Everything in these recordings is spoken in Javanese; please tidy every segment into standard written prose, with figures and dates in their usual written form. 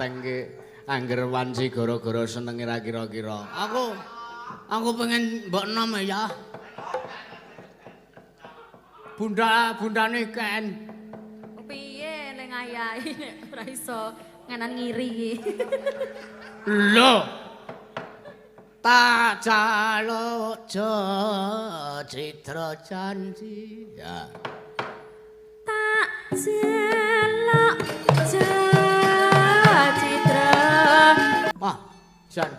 kuateng ki angger wanci gara-gara seneng ira kira-kira. Aku pengen mbok nom ya. Bundane Ken. Piye ning ayahe nek ora iso nganan ngiri iki. Lho. Tak jaluk citra janji. Ya. Tak jaluk citra. Wah, Jan.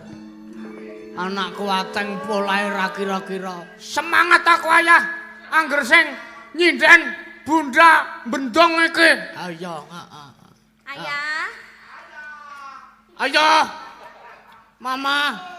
Anakku ateng polahe ra kira-kira. Semangat aku ayah. Angger sing nyinden bunda bendong iki. Ayo, Ayah. Ayo. Mama.